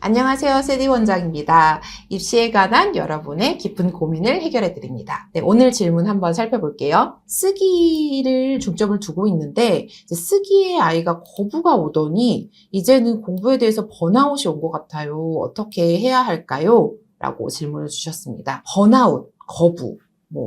안녕하세요. 세디 원장입니다. 입시에 관한 여러분의 깊은 고민을 해결해 드립니다. 네, 오늘 질문 한번 살펴볼게요. 쓰기를 중점을 두고 있는데 이제 쓰기에 아이가 거부가 오더니 이제는 공부에 대해서 번아웃이 온 것 같아요. 어떻게 해야 할까요? 라고 질문을 주셨습니다. 번아웃, 거부.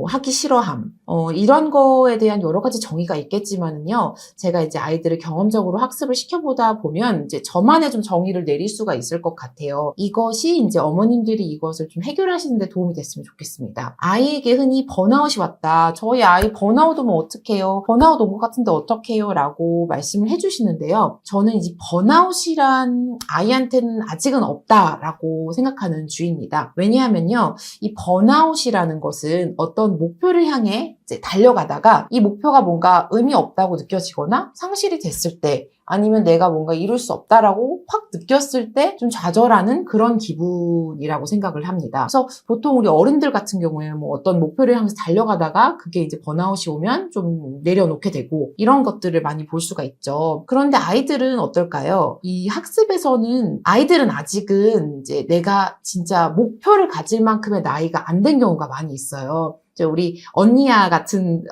하기 싫어함. 이런 거에 대한 여러 가지 정의가 있겠지만은요, 제가 이제 아이들을 경험적으로 학습을 시켜보다 보면 이제 저만의 좀 정의를 내릴 수가 있을 것 같아요. 이것이 이제 어머님들이 이것을 좀 해결하시는 데 도움이 됐으면 좋겠습니다. 아이에게 흔히 번아웃이 왔다. 저희 아이 번아웃 오면 어떡해요? 번아웃 온 것 같은데 어떡해요? 라고 말씀을 해주시는데요. 저는 이제 번아웃이란 아이한테는 아직은 없다라고 생각하는 주의입니다. 왜냐하면요, 이 번아웃이라는 것은 어떤 목표를 향해 이제 달려가다가 이 목표가 뭔가 의미 없다고 느껴지거나 상실이 됐을 때 아니면 내가 뭔가 이룰 수 없다라고 확 느꼈을 때 좀 좌절하는 그런 기분이라고 생각을 합니다. 그래서 보통 우리 어른들 같은 경우에 어떤 목표를 향해서 달려가다가 그게 이제 번아웃이 오면 좀 내려놓게 되고 이런 것들을 많이 볼 수가 있죠. 그런데 아이들은 어떨까요? 이 학습에서는 아이들은 아직은 이제 내가 진짜 목표를 가질 만큼의 나이가 안 된 경우가 많이 있어요. 우리 언니 같은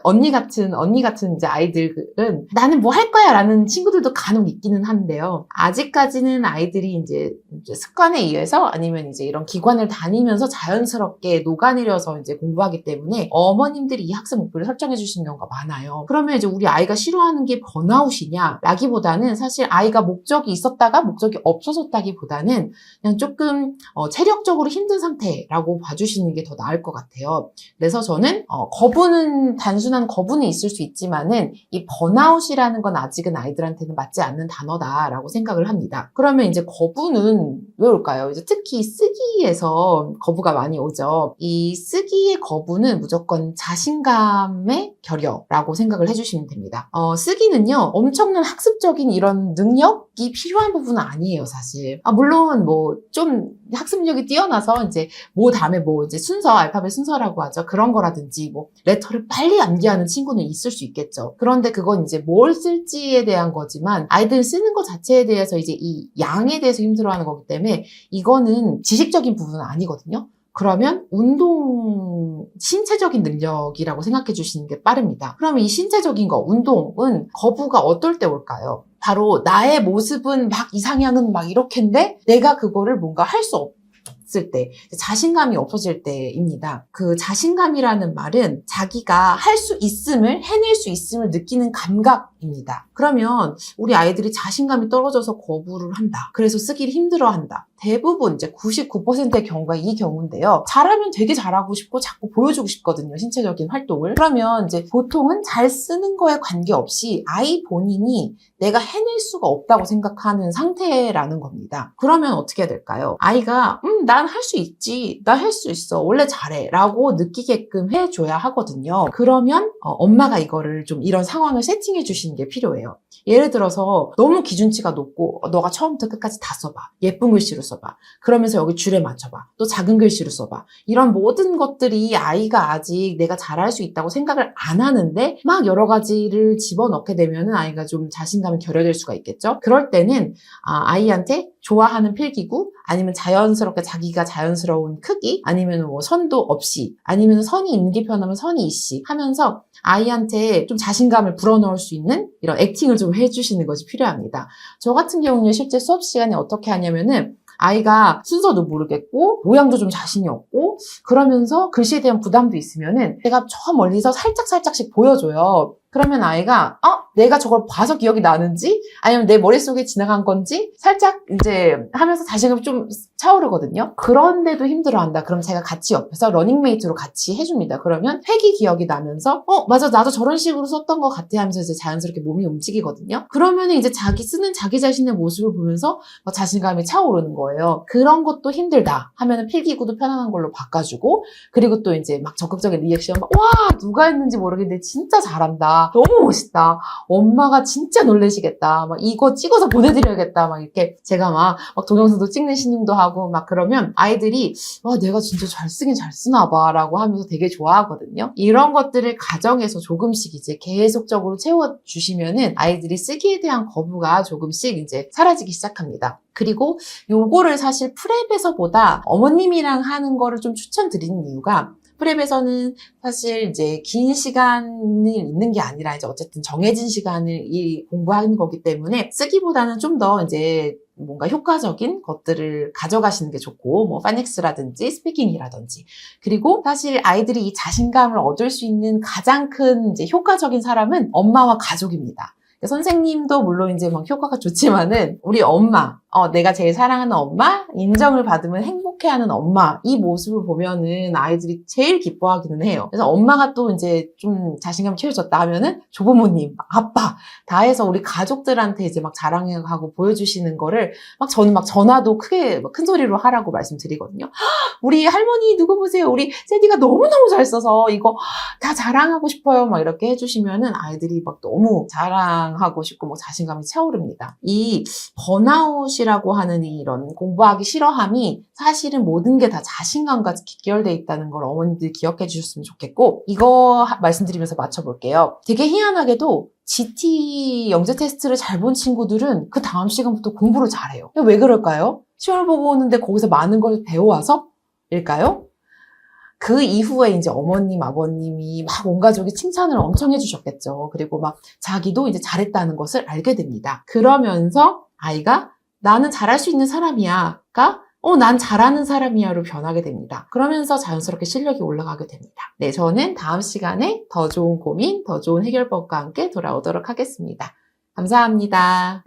이제 아이들은 나는 뭐 할 거야 라는 친구들도 간혹 있기는 한데요. 아직까지는 아이들이 이제 습관에 의해서 아니면 이제 이런 기관을 다니면서 자연스럽게 녹아내려서 이제 공부하기 때문에 어머님들이 이 학습 목표를 설정해 주시는 경우가 많아요. 그러면 이제 우리 아이가 싫어하는 게 번아웃이냐? 라기보다는 사실 아이가 목적이 있었다가 목적이 없어졌다기보다는 그냥 조금 체력적으로 힘든 상태라고 봐주시는 게 더 나을 것 같아요. 그래서 저는 거부는 단순한 거부는 있을 수 있지만은 이 번아웃이라는 건 아직은 아이들한테는 맞지 않는 단어다라고 생각을 합니다. 그러면 이제 거부는 왜 올까요? 이제 특히 쓰기에서 거부가 많이 오죠. 이 쓰기의 거부는 무조건 자신감의 결여라고 생각을 해주시면 됩니다. 쓰기는요 엄청난 학습적인 이런 능력이 필요한 부분은 아니에요, 사실. 물론 좀 학습력이 뛰어나서 이제 다음에 이제 알파벳 순서라고 하죠. 그런 거라든지 레터를 빨리 암기하는 친구는 있을 수 있겠죠. 그런데 그건 이제 뭘 쓸지에 대한 거지만 아이들은 쓰는 것 자체에 대해서 이제 이 양에 대해서 힘들어하는 거기 때문에 이거는 지식적인 부분은 아니거든요. 그러면 신체적인 능력이라고 생각해 주시는 게 빠릅니다. 그러면 이 신체적인 운동은 거부가 어떨 때 올까요? 바로 나의 모습은 이상향은 이렇게인데 내가 그거를 뭔가 할 수 없을 때, 자신감이 없어질 때입니다. 그 자신감이라는 말은 자기가 할 수 있음을, 해낼 수 있음을 느끼는 감각입니다. 그러면 우리 아이들이 자신감이 떨어져서 거부를 한다. 그래서 쓰기를 힘들어한다. 대부분 이제 99%의 경우가 이 경우인데요. 잘하면 되게 잘하고 싶고 자꾸 보여주고 싶거든요. 신체적인 활동을. 그러면 이제 보통은 잘 쓰는 거에 관계없이 아이 본인이 내가 해낼 수가 없다고 생각하는 상태라는 겁니다. 그러면 어떻게 해야 될까요? 아이가 난 할 수 있지. 나 할 수 있어. 원래 잘해. 라고 느끼게끔 해줘야 하거든요. 그러면 엄마가 이거를 좀 이런 상황을 세팅해 주시는 게 필요해요. 예를 들어서 너무 기준치가 높고 너가 처음부터 끝까지 다 써봐. 예쁜 글씨로 써봐. 그러면서 여기 줄에 맞춰봐. 또 작은 글씨로 써봐. 이런 모든 것들이 아이가 아직 내가 잘할 수 있다고 생각을 안 하는데 여러 가지를 집어넣게 되면은 아이가 좀 자신감이 결여될 수가 있겠죠. 그럴 때는 아이한테 좋아하는 필기구 아니면 자연스럽게 자기가 자연스러운 크기 아니면 선도 없이 아니면 선이 있는 게 편하면 선이 있이 하면서 아이한테 좀 자신감을 불어넣을 수 있는 이런 액팅을 좀 해주시는 것이 필요합니다. 저 같은 경우는 실제 수업 시간에 어떻게 하냐면은 아이가 순서도 모르겠고 모양도 좀 자신이 없고 그러면서 글씨에 대한 부담도 있으면은 제가 저 멀리서 살짝씩 보여줘요. 그러면 아이가 내가 저걸 봐서 기억이 나는지 아니면 내 머릿속에 지나간 건지 살짝 이제 하면서 자신감이 좀 차오르거든요. 그런데도 힘들어한다. 그럼 제가 같이 옆에서 러닝메이트로 같이 해줍니다. 그러면 회기 기억이 나면서 맞아 나도 저런 식으로 썼던 것 같아 하면서 이제 자연스럽게 몸이 움직이거든요. 그러면 이제 자기 자신의 모습을 보면서 자신감이 차오르는 거예요. 그런 것도 힘들다 하면은 필기구도 편안한 걸로 바꿔주고 그리고 또 이제 적극적인 리액션 와 누가 했는지 모르겠는데 진짜 잘한다 멋있다. 너무 멋있다. 엄마가 진짜 놀라시겠다. 막 이거 찍어서 보내드려야겠다. 막 이렇게 제가 막 동영상도 찍는 신용도 하고 막 그러면 아이들이 와, 내가 진짜 잘 쓰긴 잘 쓰나 봐 라고 하면서 되게 좋아하거든요. 이런 것들을 가정에서 조금씩 이제 계속적으로 채워주시면은 아이들이 쓰기에 대한 거부가 조금씩 이제 사라지기 시작합니다. 그리고 요거를 사실 프랩에서보다 어머님이랑 하는 거를 좀 추천드리는 이유가 프랩에서는 사실 이제 긴 시간을 있는 게 아니라 이제 어쨌든 정해진 시간을 이 공부하는 거기 때문에 쓰기보다는 좀 더 이제 뭔가 효과적인 것들을 가져가시는 게 좋고, 뭐, 파닉스라든지, 스피킹이라든지. 그리고 사실 아이들이 이 자신감을 얻을 수 있는 가장 큰 이제 효과적인 사람은 엄마와 가족입니다. 선생님도 물론 이제 막 효과가 좋지만은 우리 엄마, 내가 제일 사랑하는 엄마, 인정을 받으면 행복해하는 엄마 이 모습을 보면은 아이들이 제일 기뻐하기는 해요. 그래서 엄마가 또 이제 좀 자신감이 채워졌다 하면은 조부모님, 아빠 다 해서 우리 가족들한테 이제 막 자랑하고 보여주시는 거를 막 저는 막 전화도 크게 큰 소리로 하라고 말씀드리거든요. 우리 할머니 누구 보세요. 우리 세디가 너무너무 잘 써서 이거 다 자랑하고 싶어요. 막 이렇게 해주시면은 아이들이 막 너무 자랑하고 싶고 뭐 자신감이 차오릅니다. 이 번아웃이라고 하는 이런 공부하기 싫어함이 사실은 모든 게 다 자신감과 직결되어 있다는 걸 어머니들 기억해 주셨으면 좋겠고, 이거 말씀드리면서 맞춰볼게요. 되게 희한하게도 GT 영재 테스트를 잘 본 친구들은 그 다음 시간부터 공부를 잘해요. 왜 그럴까요? 시험을 보고 오는데 거기서 많은 걸 배워와서? 일까요? 그 이후에 이제 어머님, 아버님이 막 온 가족이 칭찬을 엄청 해주셨겠죠. 그리고 막 자기도 이제 잘했다는 것을 알게 됩니다. 그러면서 아이가 나는 잘할 수 있는 사람이야가 난 잘하는 사람이야로 변하게 됩니다. 그러면서 자연스럽게 실력이 올라가게 됩니다. 네, 저는 다음 시간에 더 좋은 고민, 더 좋은 해결법과 함께 돌아오도록 하겠습니다. 감사합니다.